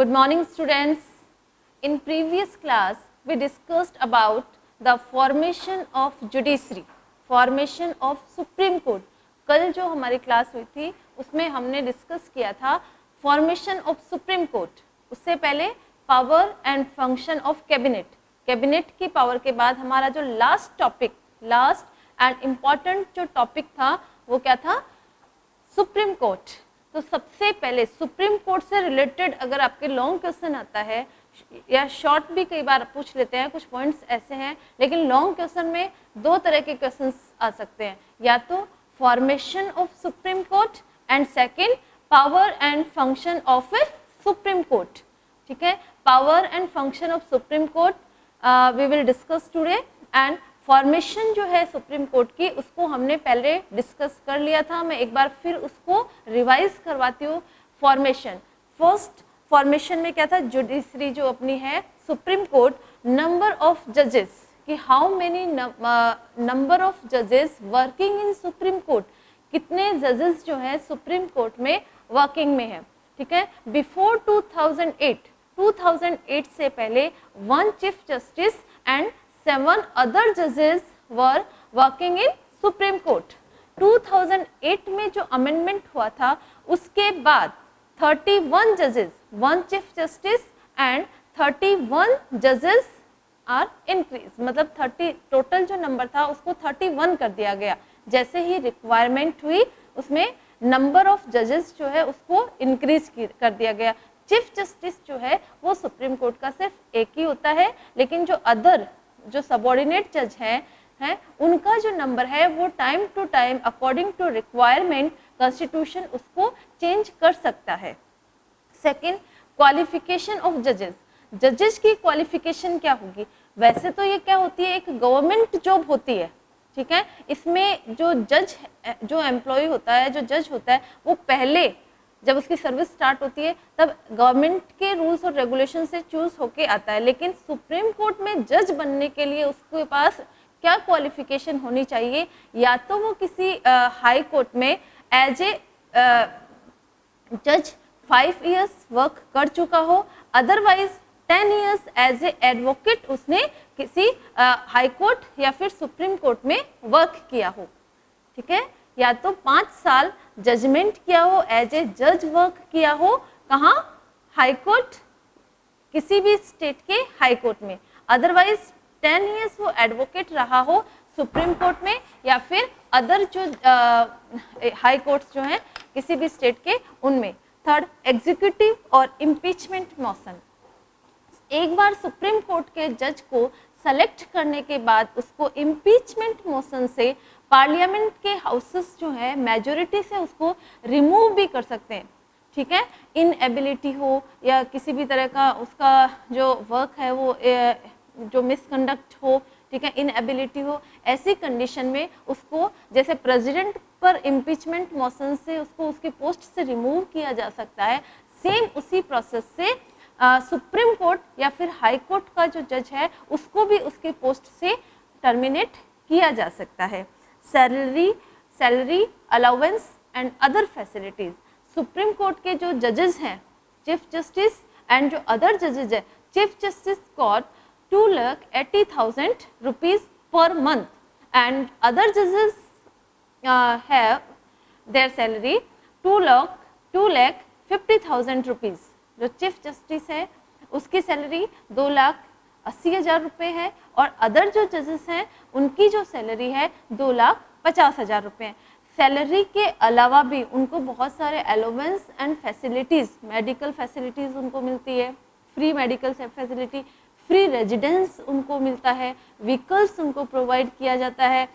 Good morning students. In previous class we discussed about the formation of judiciary, formation of Supreme Court. कल जो हमारी class हुई थी उसमें हमने डिस्कस किया था फॉर्मेशन ऑफ सुप्रीम कोर्ट. उससे पहले power and function of cabinet. Cabinet की पावर के बाद हमारा जो last topic, last and important जो टॉपिक था वो क्या था? Supreme court. तो सबसे पहले सुप्रीम कोर्ट से रिलेटेड अगर आपके लॉन्ग क्वेश्चन आता है या शॉर्ट भी कई बार पूछ लेते हैं, कुछ पॉइंट्स ऐसे हैं, लेकिन लॉन्ग क्वेश्चन में दो तरह के क्वेश्चंस आ सकते हैं, या तो formation of supreme court and second power and function of a supreme court. ठीक है, power and function of supreme court we will discuss today. And formation जो है सुप्रीम कोर्ट की उसको हमने पहले डिस्कस कर लिया था, मैं एक बार फिर उसको रिवाइज करवाती हूँ. फॉर्मेशन, फर्स्ट फॉर्मेशन में क्या था? जुडिशरी जो अपनी है सुप्रीम कोर्ट, नंबर ऑफ जजेस कि हाउ मेनी नंबर ऑफ जजेस वर्किंग इन सुप्रीम कोर्ट, कितने जजेस जो है सुप्रीम कोर्ट में वर्किंग में है. ठीक है, बिफोर 2008 से पहले 1 chief justice and 7 other judges were working in Supreme Court. 2008 में जो अमेंडमेंट हुआ था उसके बाद 31 जजेस, 1 चीफ जस्टिस एंड 31 जजेस आर इंक्रीज, मतलब 30 टोटल जो नंबर था उसको 31 कर दिया गया. जैसे ही रिक्वायरमेंट हुई उसमें नंबर ऑफ जजेस जो है उसको इंक्रीज कर दिया गया. चीफ जस्टिस जो है वो सुप्रीम कोर्ट का सिर्फ एक ही होता है, लेकिन जो अदर जो सबऑर्डिनेट जज हैं उनका जो नंबर है वो time to time according to requirement constitution उसको चेंज कर सकता है. सेकंड, क्वालिफिकेशन ऑफ जजेस. जजेस की क्वालिफिकेशन क्या होगी? वैसे तो ये क्या होती है, एक गवर्नमेंट जॉब होती है. ठीक है, इसमें जो जज, जो एम्प्लॉय होता है, जो जज होता है, वो पहले जब उसकी सर्विस स्टार्ट होती है तब गवर्नमेंट के रूल्स और रेगुलेशन से चूज होके आता है. लेकिन सुप्रीम कोर्ट में जज बनने के लिए उसके पास क्या क्वालिफिकेशन होनी चाहिए? या तो वो किसी हाई कोर्ट में एज ए जज 5 इयर्स वर्क कर चुका हो, otherwise 10 years as a advocate उसने किसी हाई कोर्ट या फिर सुप्रीम कोर्ट में वर्क किया हो. ठीक है, या तो 5 साल जजमेंट किया हो, एज ए जज वर्क किया हो, कहाँ? हाई कोर्ट, किसी भी स्टेट के हाई कोर्ट में, अदरवाइज 10 इयर्स वो एडवोकेट रहा हो सुप्रीम कोर्ट में या फिर अदर जो हाई कोर्ट्स जो हैं किसी भी स्टेट के उनमें. थर्ड, एग्जीक्यूटिव और इम्पीचमेंट मोशन. एक बार सुप्रीम कोर्ट के जज को सेलेक्ट करने के बाद उसको इम्पीचमेंट मोशन से पार्लियामेंट के हाउसेस जो है मेजोरिटी से उसको रिमूव भी कर सकते हैं. ठीक है, इनएबिलिटी हो या किसी भी तरह का उसका जो वर्क है वो जो मिसकंडक्ट हो, ठीक है, इनएबिलिटी हो, ऐसी कंडीशन में उसको जैसे प्रेसिडेंट पर इम्पीचमेंट मोशन से उसको उसकी पोस्ट से रिमूव किया जा सकता है, सेम उसी प्रोसेस से सुप्रीम कोर्ट या फिर हाई कोर्ट का जो जज है उसको भी उसके पोस्ट से टर्मिनेट किया जा सकता है. Salary allowance and other facilities. Supreme court के जो जजेस हैं, चीफ जस्टिस एंड जो अदर जजेस है, chief justice got 2,80,000 rupees per month and other जजेस हैव देयर सैलरी 2,50,000 रुपीज. जो चीफ जस्टिस है उसकी सैलरी 2,80,000 रुपये है और अदर जो जजेस हैं उनकी जो सैलरी है 2,50,000 रुपये. सैलरी के अलावा भी उनको बहुत सारे allowance and facilities, medical facilities उनको मिलती है, free medical facility, free residence उनको मिलता है, व्हीकल्स उनको प्रोवाइड किया जाता है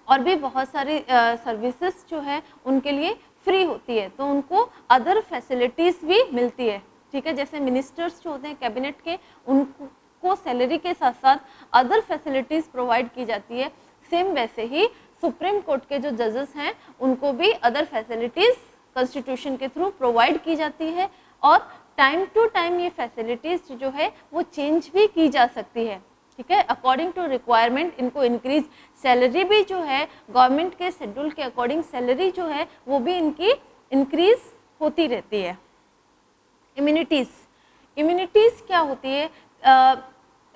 और भी बहुत सारी सर्विसेज जो है उनके लिए फ्री होती है. तो उनको अदर फैसिलिटीज़ भी मिलती है. ठीक है, जैसे मिनिस्टर्स जो होते हैं कैबिनेट के, उनको सैलरी के साथ साथ अदर फैसिलिटीज़ प्रोवाइड की जाती है. सेम वैसे ही सुप्रीम कोर्ट के जो जजेस हैं उनको भी अदर फैसिलिटीज़ कॉन्स्टिट्यूशन के थ्रू प्रोवाइड की जाती है और टाइम टू टाइम ये फैसिलिटीज़ जो है वो चेंज भी की जा सकती है. ठीक है, अकॉर्डिंग टू रिक्वायरमेंट इनको इंक्रीज. सैलरी भी जो है गवर्नमेंट के शेड्यूल के अकॉर्डिंग सैलरी जो है वो भी इनकी इंक्रीज होती रहती है. इम्यूनिटीज़, इम्यूनिटीज क्या होती है?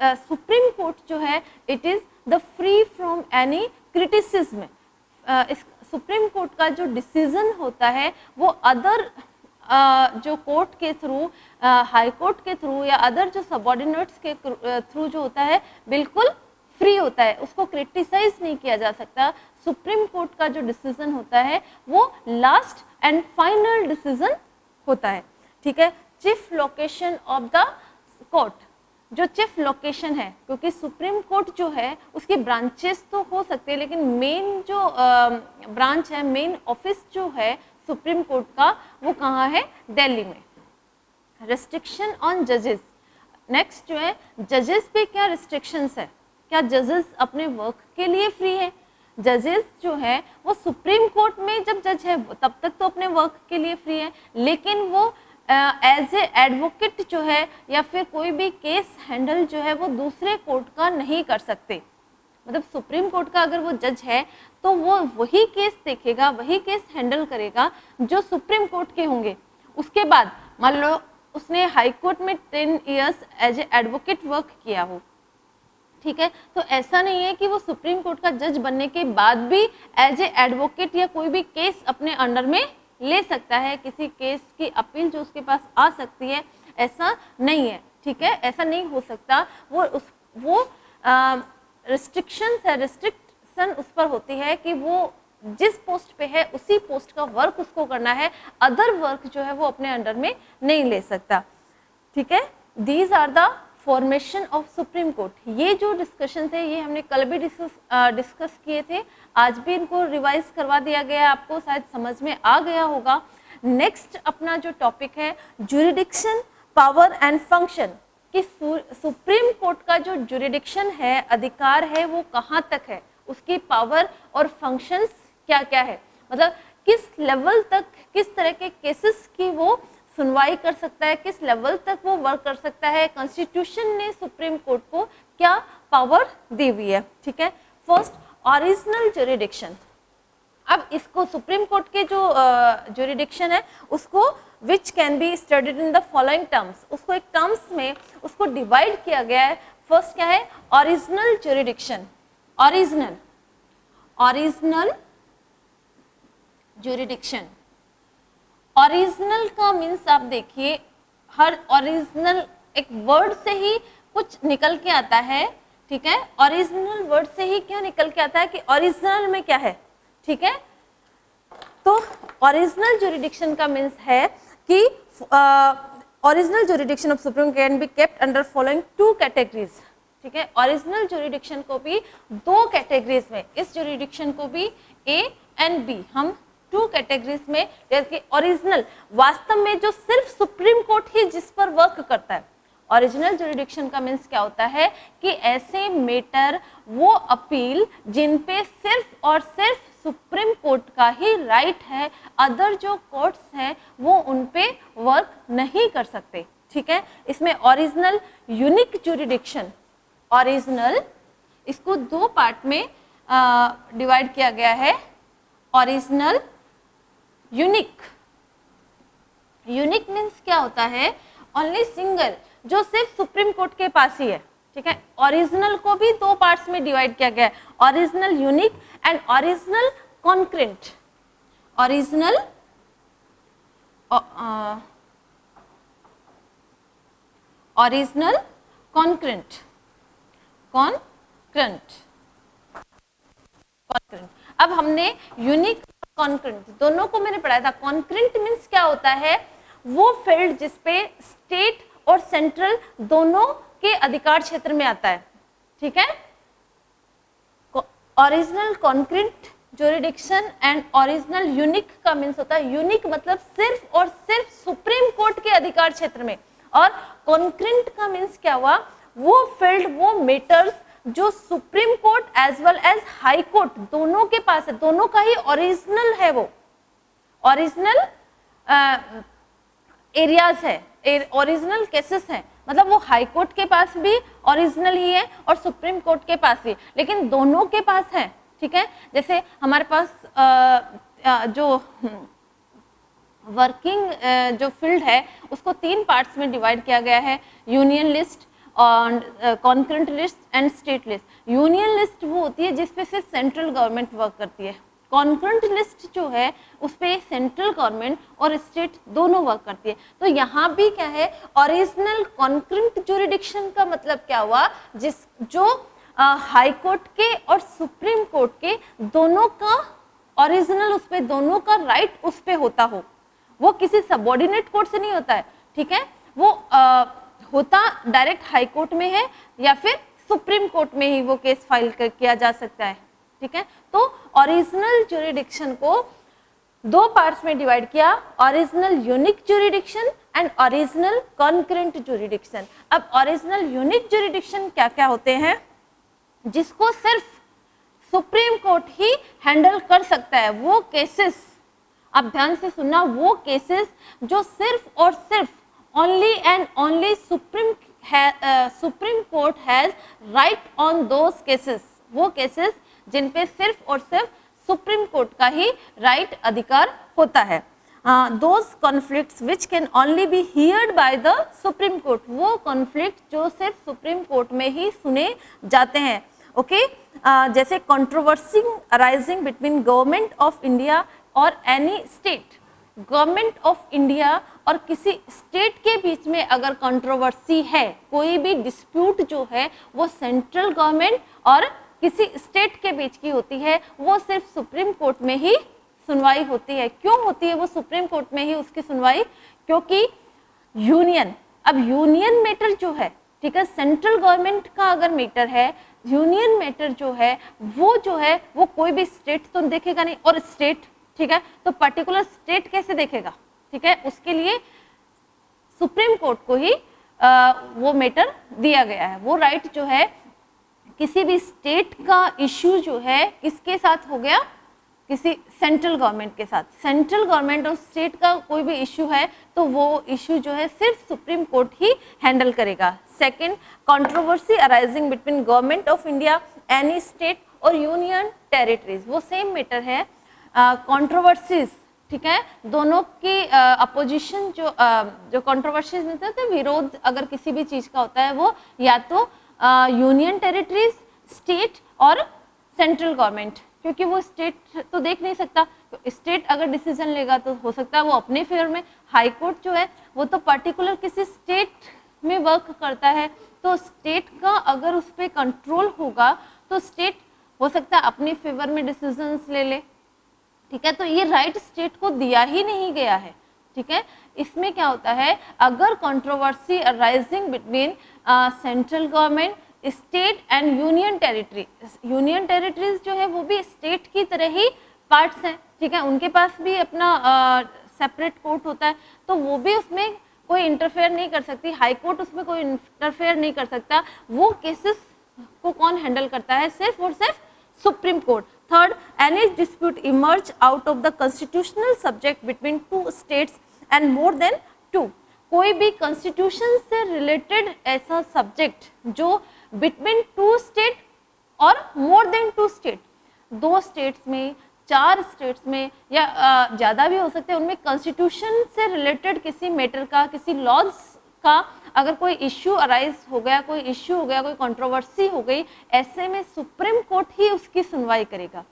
सुप्रीम कोर्ट जो है it is the free from any criticism. इस सुप्रीम कोर्ट का जो डिसीजन होता है वो अदर जो कोर्ट के थ्रू, हाई कोर्ट के थ्रू या अदर जो सबऑर्डिनेट्स के थ्रू जो होता है बिल्कुल फ्री होता है, उसको क्रिटिसाइज नहीं किया जा सकता। सुप्रीम कोर्ट का जो डिसीजन होता है वो लास्ट एंड फाइनल डिसीजन होता है, ठीक है। Chief location of the court, जो चीफ लोकेशन है, क्योंकि सुप्रीम कोर्ट जो है उसकी ब्रांचेस तो हो सकते हैं लेकिन मेन जो ब्रांच है, मेन ऑफिस जो है सुप्रीम कोर्ट का वो कहाँ है? दिल्ली में। रिस्ट्रिक्शन ऑन जजेस, नेक्स्ट जो है जजेस पे क्या रिस्ट्रिक्शंस है? क्या जजेस अपने वर्क के लिए फ्री है? जजेस जो है वो सुप्रीम कोर्ट में जब जज है तब तक तो अपने वर्क के लिए फ्री है, लेकिन वो एज ए एडवोकेट जो है या फिर कोई भी केस हैंडल जो है वो दूसरे कोर्ट का नहीं कर सकते। मतलब सुप्रीम कोर्ट का अगर वो जज है तो वो वही केस देखेगा, वही केस हैंडल करेगा जो सुप्रीम कोर्ट के होंगे। उसके बाद मान लो उसने हाई कोर्ट में 10 years as a advocate work किया हो, ठीक है, तो ऐसा नहीं है कि वो सुप्रीम कोर्ट का जज बनने के बाद भी एज ए एडवोकेट या कोई भी केस अपने अंडर में ले सकता है, किसी केस की अपील जो उसके पास आ सकती है, ऐसा नहीं है, ठीक है, ऐसा नहीं हो सकता। वो रिस्ट्रिक्शंस है, रिस्ट्रिक्शन उस पर होती है कि वो जिस पोस्ट पे है उसी पोस्ट का वर्क उसको करना है, अदर वर्क जो है वो अपने अंडर में नहीं ले सकता, ठीक है। These are the formation of supreme court. ये जो डिस्कशन थे ये हमने कल भी डिस्कस किए थे, आज भी इनको रिवाइज करवा दिया गया, आपको शायद समझ में आ गया होगा। नेक्स्ट अपना जो टॉपिक है जुरिडिक्शन, पावर एंड फंक्शन, कि सुप्रीम कोर्ट का जो जुरिडिक्शन है, अधिकार है, वो कहाँ तक है, उसकी पावर और फंक्शंस क्या क्या है, मतलब किस लेवल तक किस तरह के केसेस की वो सुनवाई कर सकता है, किस लेवल तक वो वर्क कर सकता है, कॉन्स्टिट्यूशन ने सुप्रीम कोर्ट को क्या पावर दी हुई है, ठीक है। First original jurisdiction. अब इसको सुप्रीम कोर्ट के जो जुरिडिक्शन है उसको which can be studied in the following terms, उसको एक टर्म्स में उसको डिवाइड किया गया है। फर्स्ट क्या है? Original jurisdiction. Original jurisdiction, original का मीन्स आप देखिए, हर ओरिजिनल एक वर्ड से ही कुछ निकल के आता है, ठीक है। ओरिजिनल वर्ड से ही क्या निकल के आता है कि ओरिजिनल में क्या है, ठीक है। तो ओरिजिनल जुरिडिक्शन का मीन्स है कि original jurisdiction of supreme can be kept under following 2 categories, ठीक है। ओरिजिनल जुरिडिक्शन को भी 2 कैटेगरीज में, इस जुरिडिक्शन को भी ए एंड बी, हम 2 कैटेगरीज में, जैसे ओरिजिनल वास्तव में जो सिर्फ सुप्रीम कोर्ट ही जिस पर वर्क करता है। ओरिजिनल जुरिडिक्शन का मीन्स क्या होता है कि ऐसे मैटर, वो अपील जिन पे सिर्फ और सिर्फ सुप्रीम कोर्ट का ही राइट है, अदर जो कोर्ट्स हैं वो उन पे वर्क नहीं कर सकते, ठीक है। इसमें ओरिजिनल यूनिक जुरिडिक्शन, ओरिजिनल इसको 2 पार्ट में डिवाइड किया गया है। ओरिजिनल यूनिक, यूनिक मीन्स क्या होता है? ओनली सिंगल, जो सिर्फ सुप्रीम कोर्ट के पास ही है, ठीक है। ओरिजिनल को भी 2 पार्ट्स में डिवाइड किया गया है, original unique and original concurrent. Original original concurrent, concurrent. अब हमने यूनिक कॉन्करेंट दोनों को मैंने पढ़ाया था। कॉन्करेंट मीन्स क्या होता है? वो फील्ड जिसपे स्टेट और सेंट्रल दोनों के अधिकार क्षेत्र में आता है, ठीक है। Original concurrent jurisdiction and original unique का मीन्स होता है, यूनिक मतलब सिर्फ और सिर्फ सुप्रीम कोर्ट के अधिकार क्षेत्र में, और कॉन्करेंट का मीन्स क्या हुआ? वो फील्ड, वो मैटर्स जो supreme court as well as high court दोनों के पास है, दोनों का ही ओरिजिनल है, वो ओरिजिनल एरियाज है, ओरिजिनल केसेस हैं, मतलब वो हाई कोर्ट के पास भी ओरिजिनल ही है और सुप्रीम कोर्ट के पास भी, लेकिन दोनों के पास है, ठीक है। जैसे हमारे पास जो वर्किंग जो फील्ड है उसको 3 पार्ट्स में डिवाइड किया गया है, यूनियन लिस्ट और concurrent list and state list. Union list वो होती है जिसपे सिर्फ सेंट्रल गवर्नमेंट वर्क करती है, कॉन्करेंट लिस्ट जो है उस पर सेंट्रल गवर्नमेंट और स्टेट दोनों वर्क करती है। तो यहाँ भी क्या है, ओरिजिनल कॉन्करेंट ज्यूरिडिक्शन का मतलब क्या हुआ, जो हाई कोर्ट के और सुप्रीम कोर्ट के दोनों का ओरिजिनल उस पे दोनों का राइट उस पे होता हो, वो किसी सबऑर्डिनेट कोर्ट से नहीं होता है, ठीक है, वो होता डायरेक्ट हाई कोर्ट में है या फिर सुप्रीम कोर्ट में ही वो केस फाइल किया जा सकता है, ठीक है। तो ओरिजिनल ज्यूरिडिक्शन को 2 पार्ट्स में डिवाइड किया, original unique jurisdiction and original concurrent jurisdiction. अब ओरिजिनल यूनिक ज्यूरिडिक्शन क्या क्या होते हैं, जिसको सिर्फ सुप्रीम कोर्ट ही हैंडल कर सकता है, वो केसेस, आप ध्यान से सुनना, वो केसेस जो सिर्फ और सिर्फ only and only supreme court has right on those cases, वो केसेस जिन पे सिर्फ और सिर्फ सुप्रीम कोर्ट का ही राइट अधिकार होता है। Those conflicts which can only be heard by the supreme court, वो कॉन्फ्लिक्ट जो सिर्फ सुप्रीम कोर्ट में ही सुने जाते हैं, ओके। जैसे controversy arising between government of India और any state, government of India और किसी स्टेट के बीच में अगर कंट्रोवर्सी है, कोई भी डिस्प्यूट जो है वो सेंट्रल गवर्नमेंट और किसी स्टेट के बीच की होती है, वो सिर्फ सुप्रीम कोर्ट में ही सुनवाई होती है। क्यों होती है वो सुप्रीम कोर्ट में ही उसकी सुनवाई, क्योंकि यूनियन, अब यूनियन मैटर जो है, ठीक है, सेंट्रल गवर्नमेंट का अगर मैटर है, यूनियन मैटर जो है वो कोई भी स्टेट तो देखेगा नहीं, और स्टेट, ठीक है, तो पर्टिकुलर स्टेट कैसे देखेगा, ठीक है, उसके लिए सुप्रीम कोर्ट को ही वो मैटर दिया गया है। वो राइट जो है किसी भी स्टेट का इश्यू जो है किसके साथ हो गया, किसी सेंट्रल गवर्नमेंट के साथ, सेंट्रल गवर्नमेंट और स्टेट का कोई भी इश्यू है तो वो इश्यू जो है सिर्फ सुप्रीम कोर्ट ही हैंडल करेगा। Second, controversy arising between government of India, any state और यूनियन टेरिटरीज, वो सेम मैटर है। कंट्रोवर्सीज, ठीक है, दोनों की अपोजिशन जो कंट्रोवर्सीज में थे, विरोध अगर किसी भी चीज का होता है वो या तो यूनियन टेरिटरीज, स्टेट और सेंट्रल गवर्नमेंट, क्योंकि वो स्टेट तो देख नहीं सकता, तो स्टेट अगर डिसीजन लेगा तो हो सकता है वो अपने फेवर में, हाई कोर्ट जो है वो तो पर्टिकुलर किसी स्टेट में वर्क करता है, तो स्टेट का अगर उस पर कंट्रोल होगा तो स्टेट हो सकता है अपने फेवर में डिसीजंस ले ले, ठीक है, तो ये राइट स्टेट को दिया ही नहीं गया है, ठीक है। इसमें क्या होता है, अगर controversy arising between central government, state and union territory, union territories जो है वो भी स्टेट की तरह ही पार्ट्स हैं, ठीक है, उनके पास भी अपना सेपरेट कोर्ट होता है, तो वो भी उसमें कोई इंटरफेयर नहीं कर सकती, हाई कोर्ट उसमें कोई इंटरफेयर नहीं कर सकता। वो केसेस को कौन हैंडल करता है, सिर्फ और सिर्फ supreme court. Third, any dispute emerge out of the constitutional subject between 2 states and more than 2, कोई भी कॉन्स्टिट्यूशन से रिलेटेड ऐसा सब्जेक्ट जो बिटवीन 2 स्टेट और मोर देन 2 स्टेट, 2 स्टेट्स में, 4 स्टेट्स में या ज़्यादा भी हो सकते हैं, उनमें कॉन्स्टिट्यूशन से रिलेटेड किसी मैटर का, किसी लॉज का अगर कोई इश्यू अराइज हो गया, कोई इश्यू हो गया, कोई कंट्रोवर्सी हो गई, ऐसे में सुप्रीम कोर्ट ही उसकी सुनवाई करेगा,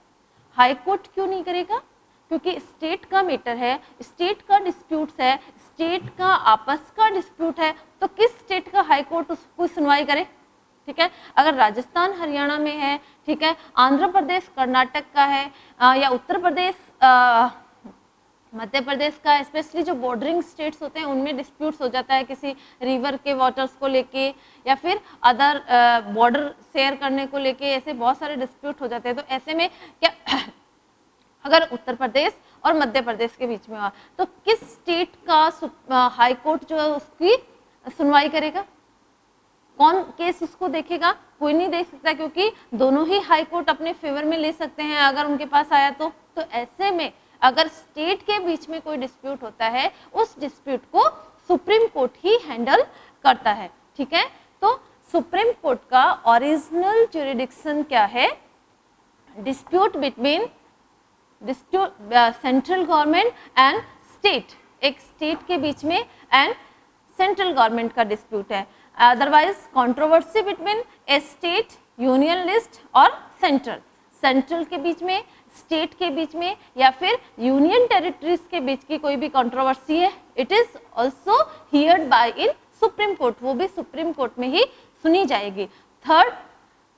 हाई कोर्ट क्यों नहीं करेगा, क्योंकि स्टेट का मैटर है, स्टेट का डिस्प्यूट है, स्टेट का आपस का डिस्प्यूट है, तो किस स्टेट का हाई कोर्ट उसको सुनवाई करे, ठीक है। अगर राजस्थान हरियाणा में है, ठीक है, आंध्र प्रदेश कर्नाटक का है, या उत्तर प्रदेश मध्य प्रदेश का, स्पेशली जो बॉर्डरिंग स्टेट्स होते हैं उनमें डिस्प्यूट्स हो जाता है किसी रिवर के वाटर्स को लेके या फिर अदर बॉर्डर शेयर करने को लेके, ऐसे बहुत सारे डिस्प्यूट हो जाते हैं। तो ऐसे में क्या अगर उत्तर प्रदेश और मध्य प्रदेश के बीच में हुआ तो किस स्टेट का हाई कोर्ट जो है उसकी सुनवाई करेगा, कौन केस उसको देखेगा, कोई नहीं देख सकता, क्योंकि दोनों ही हाई कोर्ट अपने फेवर में ले सकते हैं अगर उनके पास आया तो ऐसे में अगर स्टेट के बीच में कोई डिस्प्यूट होता है, उस डिस्प्यूट को सुप्रीम कोर्ट ही हैंडल करता है, ठीक है। तो सुप्रीम कोर्ट का ओरिजिनल ज्यूरिडिक्शन क्या है, dispute between central government and state, एक स्टेट के बीच में एंड सेंट्रल गवर्नमेंट का डिस्प्यूट है। अदरवाइज कंट्रोवर्सी बिटवीन ए स्टेट, यूनियन लिस्ट और सेंट्रल, सेंट्रल के बीच में, स्टेट के बीच में या फिर यूनियन टेरिटरीज के बीच की कोई भी कंट्रोवर्सी है, it is also heard by in supreme court, वो भी सुप्रीम कोर्ट में ही सुनी जाएगी। Third,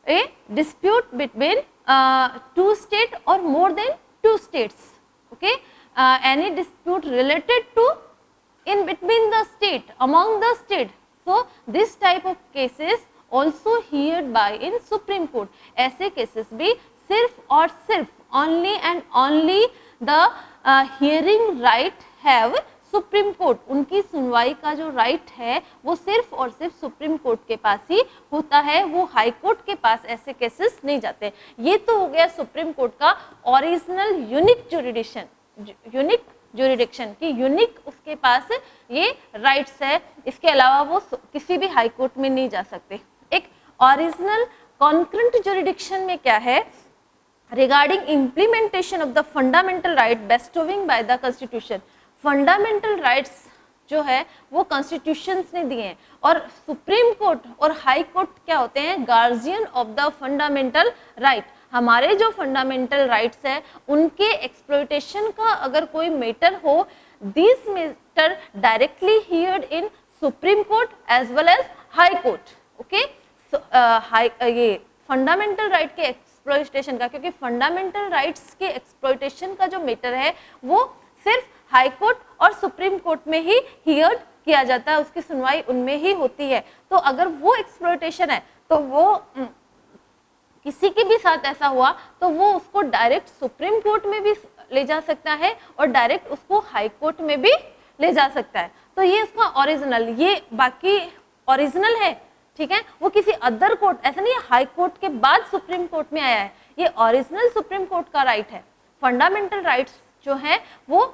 a dispute between two state और more than two states, okay, any dispute related to in between the state, among the state, so this type of cases also heard by in Supreme Court। ऐसे cases भी सिर्फ और सिर्फ only and only the hearing right have supreme court, उनकी सुनवाई का जो right है वो सिर्फ और सिर्फ सुप्रीम कोर्ट के पास ही होता है, वो हाई कोर्ट के पास ऐसे केसेस नहीं जाते। ये तो हो गया सुप्रीम कोर्ट का original unique jurisdiction, unique jurisdiction की यूनिक उसके पास ये राइट्स है, इसके अलावा वो किसी भी हाई कोर्ट में नहीं जा सकते। एक ओरिजिनल कॉन्करेंट जुरिडिक्शन में क्या है, regarding implementation of the fundamental right bestowing by the constitution, fundamental rights जो है वो कॉन्स्टिट्यूशंस ने दिए हैं, और सुप्रीम कोर्ट और हाई कोर्ट क्या होते हैं, guardian of the fundamental right. हमारे जो फंडामेंटल राइट्स है उनके एक्सप्लॉइटेशन का अगर कोई मैटर हो, this matter directly heard in supreme court as well as high court, okay. ये फंडामेंटल राइट के एक्सप्लॉइटेशन का, क्योंकि फंडामेंटल राइट्स के एक्सप्लॉइटेशन का जो मैटर है वो सिर्फ हाई कोर्ट और सुप्रीम कोर्ट में ही हियर्ड किया जाता है, उसकी सुनवाई उनमें ही होती है। तो अगर वो एक्सप्लॉइटेशन है तो वो किसी के भी साथ ऐसा हुआ तो वो उसको डायरेक्ट सुप्रीम कोर्ट में भी ले जा सकता है और डायरेक्ट उसको हाई कोर्ट में भी ले जा सकता है। तो ये उसका ओरिजिनल, ये बाकी ओरिजिनल है, ठीक है, वो किसी अदर कोर्ट, ऐसा नहीं है हाई कोर्ट के बाद सुप्रीम कोर्ट में आया है, ये ओरिजिनल सुप्रीम कोर्ट का राइट है। फंडामेंटल राइट्स जो है वो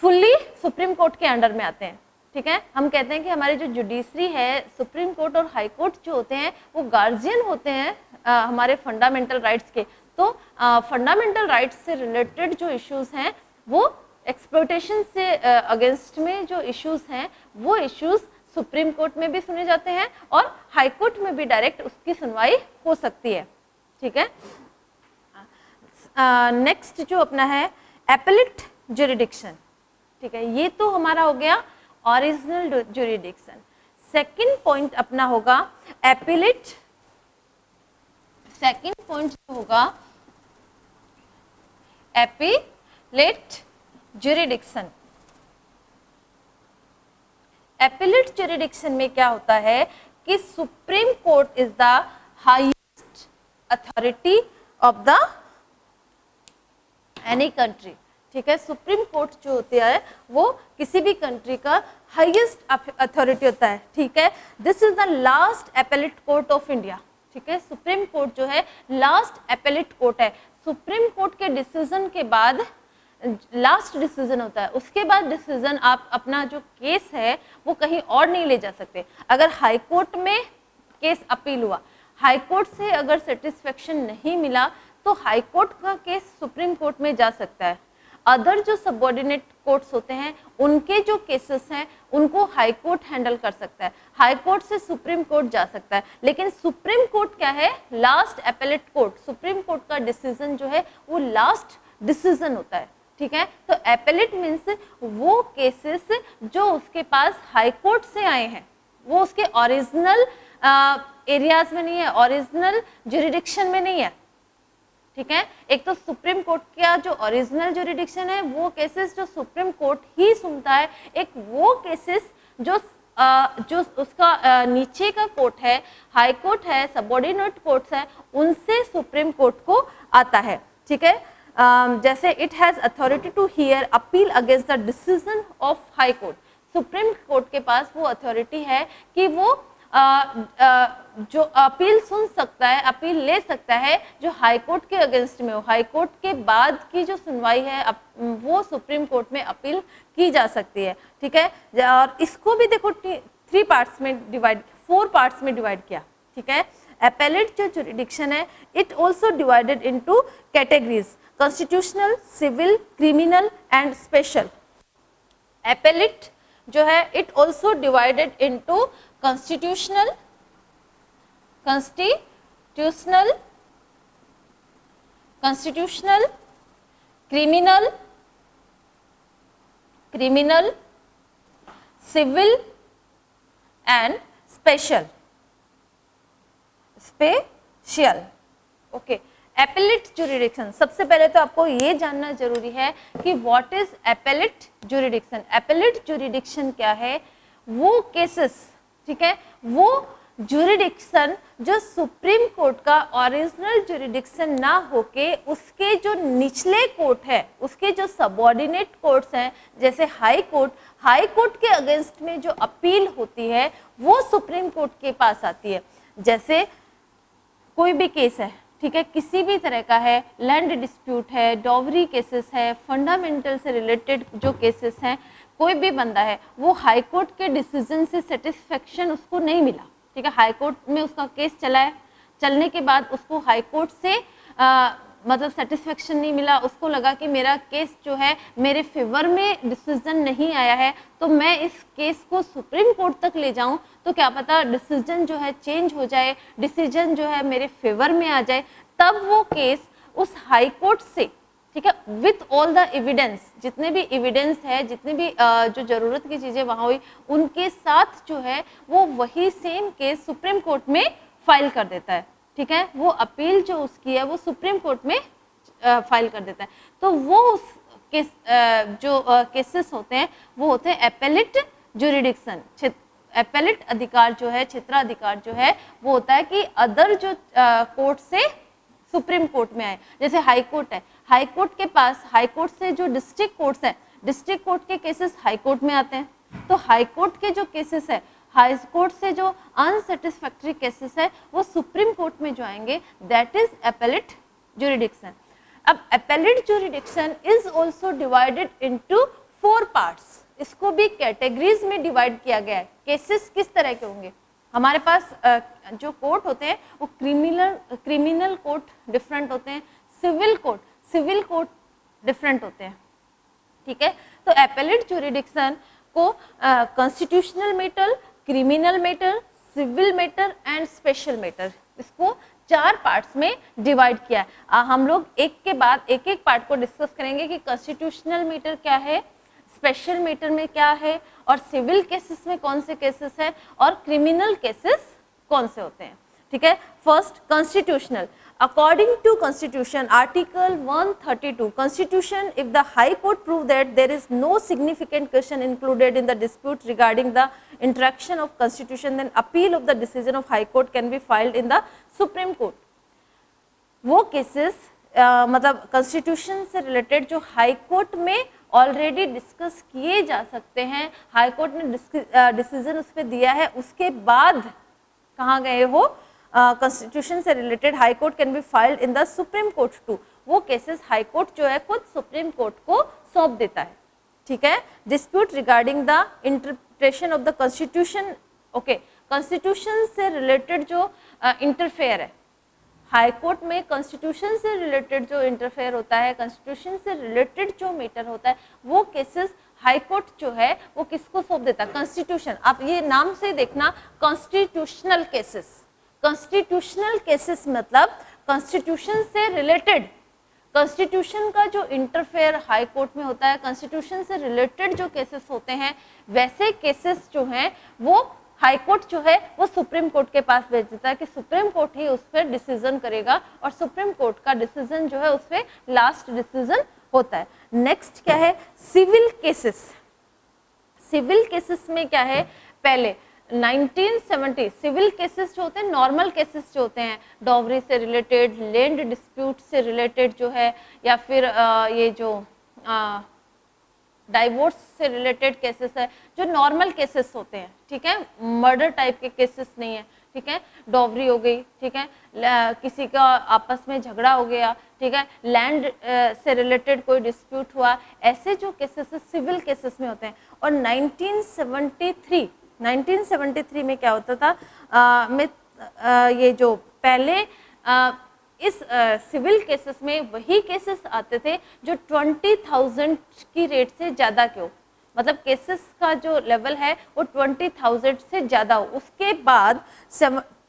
फुल्ली सुप्रीम कोर्ट के अंडर में आते हैं, ठीक है। हम कहते हैं कि हमारी जो जुडिशरी है, सुप्रीम कोर्ट और हाई कोर्ट जो होते हैं वो गार्जियन होते हैं हमारे फंडामेंटल राइट्स के। तो फंडामेंटल राइट्स से रिलेटेड जो इश्यूज हैं वो एक्सप्लॉइटेशन से अगेंस्ट में जो इश्यूज हैं वो इश्यूज सुप्रीम कोर्ट में भी सुने जाते हैं और हाई कोर्ट में भी डायरेक्ट उसकी सुनवाई हो सकती है, ठीक है। नेक्स्ट जो अपना है एपेलेट जुरिडिक्शन, ठीक है, ये तो हमारा हो गया ओरिजिनल जुरिडिक्शन। सेकंड पॉइंट अपना होगा एपेलेट, सेकंड पॉइंट जो होगा एपेलेट जुरिडिक्शन। एपेलेट जुरिडिक्शन में क्या होता है कि supreme court is the highest authority of the any country, ठीक है। सुप्रीम कोर्ट जो होती है वो किसी भी कंट्री का हाईएस्ट अथॉरिटी होता है, ठीक है। This is the last appellate court of India, ठीक है। सुप्रीम कोर्ट जो है लास्ट एपेलेट कोर्ट है, सुप्रीम कोर्ट के डिसीजन के बाद लास्ट डिसीजन होता है, उसके बाद डिसीजन आप अपना जो केस है वो कहीं और नहीं ले जा सकते। अगर हाई कोर्ट में केस अपील हुआ, हाई कोर्ट से अगर सेटिस्फेक्शन नहीं मिला तो हाई कोर्ट का केस सुप्रीम कोर्ट में जा सकता है। अदर जो सबऑर्डिनेट कोर्ट्स होते हैं उनके जो केसेस हैं उनको हाई कोर्ट हैंडल कर सकता है, हाई कोर्ट से सुप्रीम कोर्ट जा सकता है। लेकिन सुप्रीम कोर्ट क्या है, last appellate court, supreme court का डिसीजन जो है वो लास्ट डिसीजन होता है, ठीक है। तो एपेलेट मीन्स वो केसेस जो उसके पास हाई कोर्ट से आए हैं, वो उसके ओरिजिनल एरियाज में नहीं है, ओरिजिनल जुरिडिक्शन में नहीं है, ठीक है। एक तो सुप्रीम कोर्ट का जो ओरिजिनल जुरिडिक्शन है वो केसेस जो सुप्रीम कोर्ट ही सुनता है, एक वो केसेस जो उसका नीचे का कोर्ट है, हाई कोर्ट है, सबऑर्डिनेट कोर्ट्स है, उनसे सुप्रीम कोर्ट को आता है, ठीक है। जैसे it has authority to hear appeal against the decision of high court, supreme court के पास वो अथॉरिटी है कि वो जो अपील सुन सकता है, अपील ले सकता है जो हाई कोर्ट के अगेंस्ट में हो, हाई कोर्ट के बाद की जो सुनवाई है वो सुप्रीम कोर्ट में अपील की जा सकती है, ठीक है। और इसको भी देखो 4 पार्ट्स में डिवाइड किया, ठीक है। एपेलेट जो जुरिडिक्शन है it also divided into categories, constitutional, civil, criminal and special. Appellate जो है it also divided into constitutional, criminal, civil and special. Okay, appellate jurisdiction, सबसे पहले तो आपको ये जानना जरूरी है कि what is appellate jurisdiction. Appellate jurisdiction क्या है? वो केसेस, ठीक है, वो जुरिडिक्शन जो सुप्रीम कोर्ट का ओरिजिनल जुरिडिक्शन ना होके उसके जो निचले कोर्ट है, उसके जो सबऑर्डिनेट कोर्ट्स हैं, जैसे हाई कोर्ट के अगेंस्ट में जो अपील होती है वो सुप्रीम कोर्ट के पास आती है। जैसे कोई भी केस है, ठीक है, किसी भी तरह का है, लैंड डिस्प्यूट है, डॉवरी केसेस है, फंडामेंटल से रिलेटेड जो केसेस हैं, कोई भी बंदा है वो हाई कोर्ट के डिसीजन से सेटिस्फेक्शन उसको नहीं मिला, ठीक है, हाई कोर्ट में उसका केस चला है, चलने के बाद उसको हाई कोर्ट से मतलब सेटिस्फेक्शन नहीं मिला, उसको लगा कि मेरा केस जो है मेरे फेवर में डिसीजन नहीं आया है, तो मैं इस केस को सुप्रीम कोर्ट तक ले जाऊं तो क्या पता डिसीजन जो है चेंज हो जाए, डिसीजन जो है मेरे फेवर में आ जाए, तब वो केस उस हाई कोर्ट से, ठीक है, विथ ऑल द एविडेंस, जितने भी एविडेंस है, जितने भी जो जरूरत की चीजें वहां हुई, उनके साथ जो है वो वही सेम केस सुप्रीम कोर्ट में फाइल कर देता है, ठीक है, वो अपील जो उसकी है वो सुप्रीम कोर्ट में फाइल कर देता है। तो वो उस केस जो केसेस होते हैं वो होते हैं एपेलेट जुरिडिक्शन। एपेलेट अधिकार जो है, क्षेत्राधिकार जो है, वो होता है कि अदर जो कोर्ट से सुप्रीम कोर्ट में आए। जैसे हाई कोर्ट है, हाई कोर्ट के पास, हाई कोर्ट से जो डिस्ट्रिक्ट कोर्ट्स हैं, डिस्ट्रिक्ट कोर्ट के केसेस हाई कोर्ट में आते हैं, तो हाई कोर्ट के जो केसेस है, हाई कोर्ट से जो अनसेटिस्फैक्टरी केसेस है वो सुप्रीम कोर्ट में जो आएंगे, दैट इज एपेलेट जुरिडिक्शन। अब appellate jurisdiction is also divided into 4 parts. इसको भी कैटेगरीज में डिवाइड किया गया है। केसेस किस तरह के होंगे? हमारे पास जो कोर्ट होते हैं वो क्रिमिनल कोर्ट डिफरेंट होते हैं, सिविल कोर्ट डिफरेंट होते हैं, ठीक है। तो एपेलेट जुरिडिक्शन को constitutional matter, criminal matter, civil matter and special matter, इसको 4 पार्ट्स में डिवाइड किया है। हम लोग एक के बाद एक पार्ट को डिस्कस करेंगे कि कॉन्स्टिट्यूशनल मैटर क्या है, स्पेशल मैटर में क्या है, और सिविल केसेस में कौन से केसेस है, और क्रिमिनल केसेस कौन से होते हैं, ठीक है। First, constitutional. According to Constitution, Article 132, Constitution, if the High Court prove that there is no significant question included in the dispute regarding the interaction of Constitution, then appeal of the decision of High Court can be filed in the Supreme Court. वो cases मतलब constitution से रिलेटेड जो high court में already discuss किए जा सकते हैं, हाई कोर्ट ने डिसीजन उस पर दिया है, उसके बाद कहाँ गए हो, कॉन्स्टिट्यूशन से related high court can be filed in the supreme court too. वो केसेस हाई कोर्ट जो है खुद सुप्रीम कोर्ट को सौंप देता है, ठीक है। Dispute regarding the interpretation of the constitution, okay, constitution से रिलेटेड जो इंटरफेयर है, हाई कोर्ट में कॉन्स्टिट्यूशन से रिलेटेड जो इंटरफेयर होता है, कॉन्स्टिट्यूशन से रिलेटेड जो मैटर होता है, वो केसेस हाई कोर्ट जो है वो किसको सौंप देता है, कॉन्स्टिट्यूशन। आप ये नाम से देखना, कॉन्स्टिट्यूशनल केसेस। कॉन्स्टिट्यूशनल केसेस मतलब कॉन्स्टिट्यूशन से रिलेटेड, कॉन्स्टिट्यूशन का जो इंटरफेयर हाई कोर्ट में होता है, कॉन्स्टिट्यूशन से रिलेटेड जो केसेस होते हैं, वैसे केसेस जो हैं वो हाई कोर्ट जो है वो सुप्रीम कोर्ट के पास भेज देता है कि सुप्रीम कोर्ट ही उस पर डिसीजन करेगा, और सुप्रीम कोर्ट का डिसीजन जो है उस पर लास्ट डिसीजन होता है। नेक्स्ट क्या है, सिविल केसेस। सिविल केसेस में क्या है, पहले 1970 सिविल केसेस जो होते हैं, नॉर्मल केसेस जो होते हैं, डॉवरी से रिलेटेड, लैंड डिस्प्यूट से रिलेटेड जो है, या फिर ये जो डाइवोर्स से रिलेटेड केसेस है, जो नॉर्मल केसेस होते हैं, ठीक है, मर्डर टाइप के केसेस नहीं है, ठीक है, डॉवरी हो गई, ठीक है, किसी का आपस में झगड़ा हो गया, ठीक है, लैंड से रिलेटेड कोई डिस्प्यूट हुआ, ऐसे जो केसेस सिविल केसेस में होते हैं। और 1973 में क्या होता था, ये जो पहले इस सिविल केसेस में वही केसेस आते थे जो 20,000 की रेट से ज़्यादा के हो, मतलब केसेस का जो लेवल है वो 20,000 से ज़्यादा हो। उसके बाद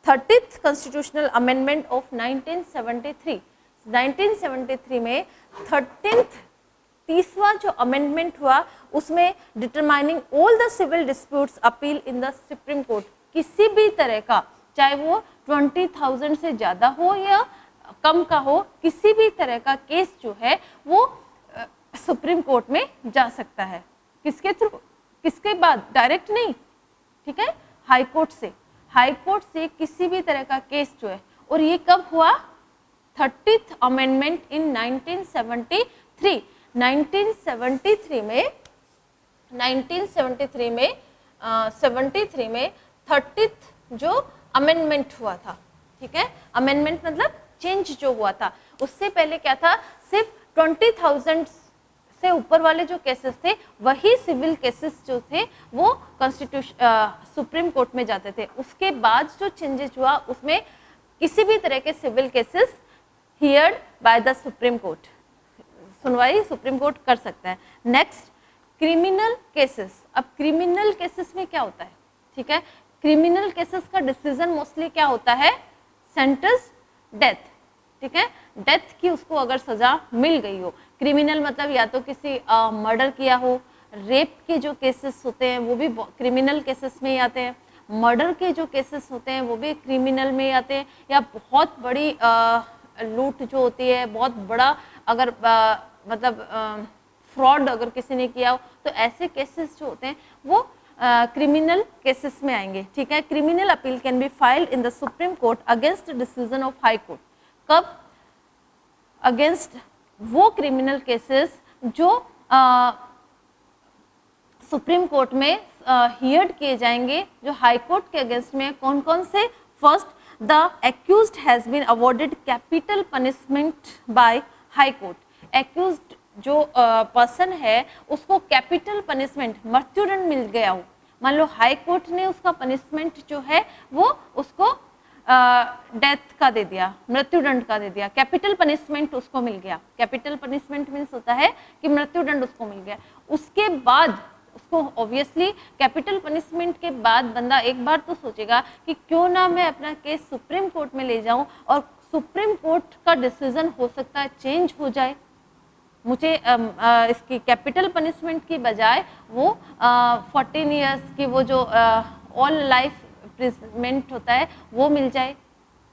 30th कॉन्स्टिट्यूशनल अमेंडमेंट ऑफ 1973 में 30वां जो अमेंडमेंट हुआ उसमें determining all the civil disputes appeal in the supreme court, किसी भी तरह का चाहे वो 20,000 से ज़्यादा हो या कम का हो, किसी भी तरह का केस जो है वो सुप्रीम कोर्ट में जा सकता है। किसके थ्रू, किसके बाद, डायरेक्ट नहीं, ठीक है, हाई कोर्ट से। हाई कोर्ट से किसी भी तरह का केस जो है, और ये कब हुआ, 30th अमेंडमेंट इन 1973 में 73 में 30th जो अमेंडमेंट हुआ था, ठीक है, अमेंडमेंट मतलब चेंज जो हुआ था। उससे पहले क्या था, सिर्फ 20,000 से ऊपर वाले जो केसेस थे वही सिविल केसेस जो थे वो सुप्रीम कोर्ट में जाते थे। उसके बाद जो चेंजेस हुआ उसमें किसी भी तरह के civil cases heard by the supreme court, सुनवाई सुप्रीम कोर्ट कर सकता है। Next, criminal cases. अब क्रिमिनल केसेस में क्या होता है, ठीक है, क्रिमिनल केसेस का डिसीजन मोस्टली क्या होता है, सेंटेंस डेथ, ठीक है, डेथ की उसको अगर सजा मिल गई हो। क्रिमिनल मतलब या तो किसी मर्डर किया हो, रेप के जो केसेस होते हैं वो भी क्रिमिनल केसेस में ही आते हैं, मर्डर के जो केसेस होते हैं वो भी क्रिमिनल में ही आते हैं, या बहुत बड़ी लूट जो होती है, बहुत बड़ा अगर मतलब फ्रॉड अगर किसी ने किया हो, तो ऐसे केसेस जो होते हैं वो क्रिमिनल केसेस में आएंगे, ठीक है। Criminal appeal can be filed in the supreme court against decision of high court. कब, अगेंस्ट वो क्रिमिनल केसेस जो सुप्रीम कोर्ट में हियर्ड किए जाएंगे, जो हाई कोर्ट के अगेंस्ट में। कौन कौन से, first, the accused has been awarded capital punishment by high court. Accused जो पर्सन है उसको कैपिटल पनिशमेंट, मृत्युदंड मिल गया हो, मान लो हाई कोर्ट ने उसका पनिशमेंट जो है वो उसको डेथ का दे दिया, मृत्युदंड का दे दिया, कैपिटल पनिशमेंट उसको मिल गया। कैपिटल पनिशमेंट मीन्स होता है कि मृत्युदंड उसको मिल गया। उसके बाद उसको ऑब्वियसली कैपिटल पनिशमेंट के बाद बंदा एक बार तो सोचेगा कि क्यों ना मैं अपना केस सुप्रीम कोर्ट में ले जाऊं, और सुप्रीम कोर्ट का डिसीजन हो सकता है चेंज हो जाए, मुझे इसकी कैपिटल पनिशमेंट की बजाय वो 14 ईयर्स की वो जो ऑल लाइफ इम्प्रिजनमेंट होता है वो मिल जाए।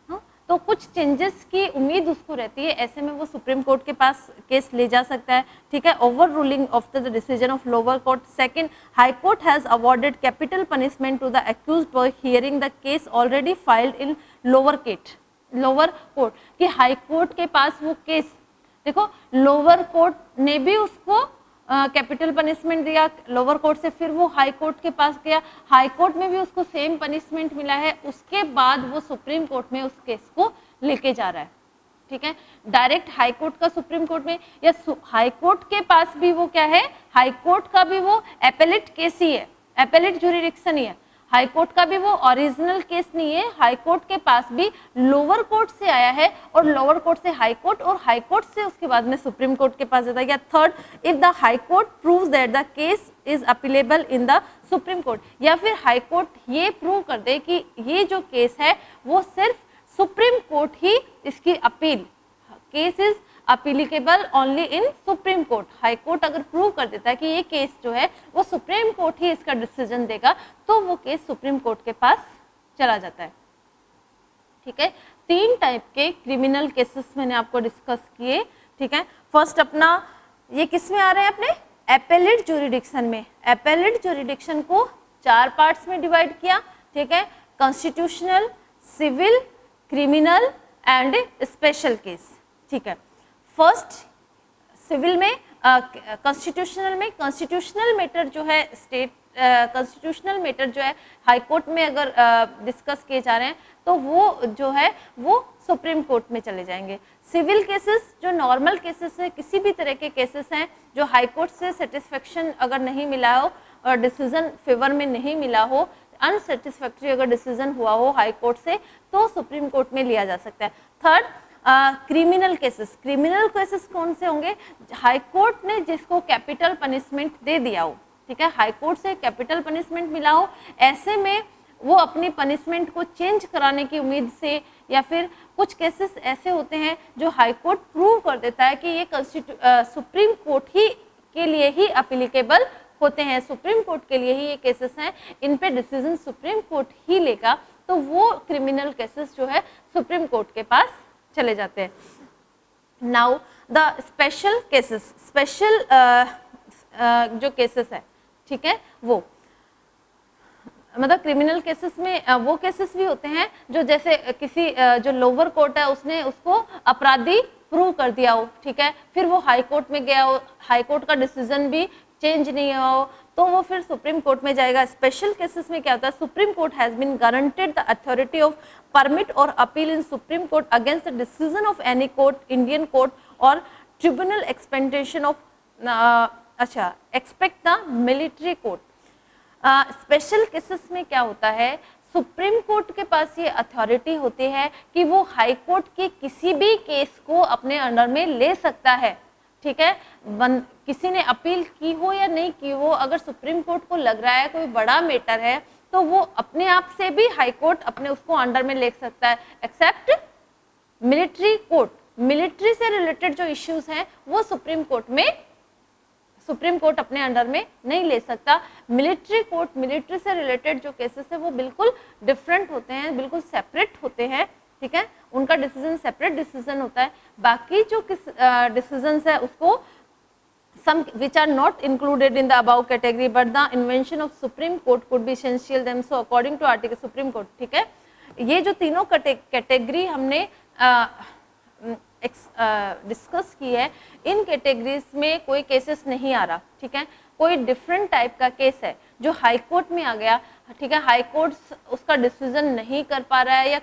हाँ, तो कुछ चेंजेस की उम्मीद उसको रहती है, ऐसे में वो सुप्रीम कोर्ट के पास केस ले जा सकता है, ठीक है। Overruling of the decision of lower court. Second, high court has awarded capital punishment to the accused for hearing the case already filed in lower court. कि हाई कोर्ट के पास वो केस, देखो लोअर कोर्ट ने भी उसको capital punishment दिया, lower court से फिर वो हाई कोर्ट के पास गया, हाई कोर्ट में भी उसको सेम पनिशमेंट मिला है, उसके बाद वो सुप्रीम कोर्ट में उस केस को लेके जा रहा है, ठीक है। डायरेक्ट हाई कोर्ट का सुप्रीम कोर्ट में, या हाई कोर्ट के पास भी वो क्या है, हाई कोर्ट का भी वो एपेलेट केस ही है, एपेलेट ज्यूरिडिक्शन ही है। हाई कोर्ट का भी वो ओरिजिनल केस नहीं है, हाई कोर्ट के पास भी लोअर कोर्ट से आया है, और लोअर कोर्ट से हाई कोर्ट, और हाई कोर्ट से उसके बाद में सुप्रीम कोर्ट के पास जाता है। या third, if the high court proves that the case is appealable in the supreme court, या फिर हाई कोर्ट ये प्रूव कर दे कि ये जो केस है वो सिर्फ सुप्रीम कोर्ट ही इसकी appeal, case is appealable only in supreme court. High court अगर प्रूव कर देता है कि ये केस जो है वो सुप्रीम कोर्ट ही इसका डिसीजन देगा, तो वो केस सुप्रीम कोर्ट के पास चला जाता है, ठीक है। 3 टाइप के क्रिमिनल केसेस मैंने आपको डिस्कस किए, ठीक है। फर्स्ट अपना ये किस में आ रहे हैं, अपने एपेलेट ज्यूरिडिक्शन में। एपेलेट ज्यूरिडिक्शन को 4 पार्ट्स में डिवाइड किया, ठीक है, constitutional, civil, criminal and special case, ठीक है। फर्स्ट सिविल में, कॉन्स्टिट्यूशनल मैटर जो है स्टेट, कॉन्स्टिट्यूशनल मैटर जो है हाई कोर्ट में अगर डिस्कस किए जा रहे हैं तो वो जो है वो सुप्रीम कोर्ट में चले जाएंगे। सिविल केसेस जो नॉर्मल केसेस है, किसी भी तरह के केसेस हैं जो हाई कोर्ट से सेटिस्फेक्शन अगर नहीं मिला हो और डिसीजन फेवर में नहीं मिला हो, अनसेटिस्फैक्ट्री अगर डिसीजन हुआ हो हाई कोर्ट से, तो सुप्रीम कोर्ट में लिया जा सकता है। Third, criminal cases. Criminal cases कौन से होंगे, हाई कोर्ट ने जिसको कैपिटल पनिशमेंट दे दिया हो, ठीक है, हाई कोर्ट से कैपिटल पनिशमेंट मिला हो, ऐसे में वो अपनी पनिशमेंट को चेंज कराने की उम्मीद से, या फिर कुछ केसेस ऐसे होते हैं जो हाई कोर्ट प्रूव कर देता है कि ये सुप्रीम कोर्ट ही के लिए ही अप्लीकेबल होते हैं, सुप्रीम कोर्ट के लिए ही ये केसेस हैं, इन पे डिसीजन सुप्रीम कोर्ट ही लेगा, तो वो क्रिमिनल केसेस जो है सुप्रीम कोर्ट के पास चले जाते हैं। Now the special cases, special जो केसेस है, ठीक है, वो मतलब क्रिमिनल केसेस में वो केसेस भी होते हैं जो जैसे किसी जो लोअर कोर्ट है उसने उसको अपराधी प्रूव कर दिया हो, ठीक है, फिर वो हाई कोर्ट में गया हो, हाई कोर्ट का डिसीजन भी चेंज नहीं हुआ हो, तो वो फिर सुप्रीम कोर्ट में जाएगा। स्पेशल केसेस में क्या होता है, supreme court has been guaranteed the authority of permit और appeal in supreme court against the decision of any court, Indian court और tribunal expectation of expect the military court. Special cases में क्या होता है, सुप्रीम कोर्ट के पास ये authority होती है कि वो हाई कोर्ट के किसी भी केस को अपने अंडर में ले सकता है, ठीक है, किसी ने अपील की हो या नहीं की हो, अगर सुप्रीम कोर्ट को लग रहा है कोई बड़ा मैटर है तो वो अपने आप से भी हाई कोर्ट अपने उसको अंडर में ले सकता है, एक्सेप्ट मिलिट्री कोर्ट। मिलिट्री से रिलेटेड जो इश्यूज हैं वो सुप्रीम कोर्ट अपने अंडर में नहीं ले सकता। मिलिट्री कोर्ट, मिलिट्री से रिलेटेड जो केसेस है वो बिल्कुल डिफरेंट होते हैं, बिल्कुल सेपरेट होते हैं, ठीक है, उनका डिसीजन सेपरेट डिसीजन होता है। बाकी जो डिसीजंस है उसको some which are not included in the above category but the invention of supreme court could be essential them, so according to article supreme court, ठीक है, ये जो तीनों कैटेगरी हमने डिस्कस की है, इन कैटेगरीज में कोई केसेस नहीं आ रहा, ठीक है, कोई डिफरेंट टाइप का केस है जो हाई कोर्ट में आ गया, ठीक है, हाई कोर्ट उसका डिसीजन नहीं कर पा रहा है या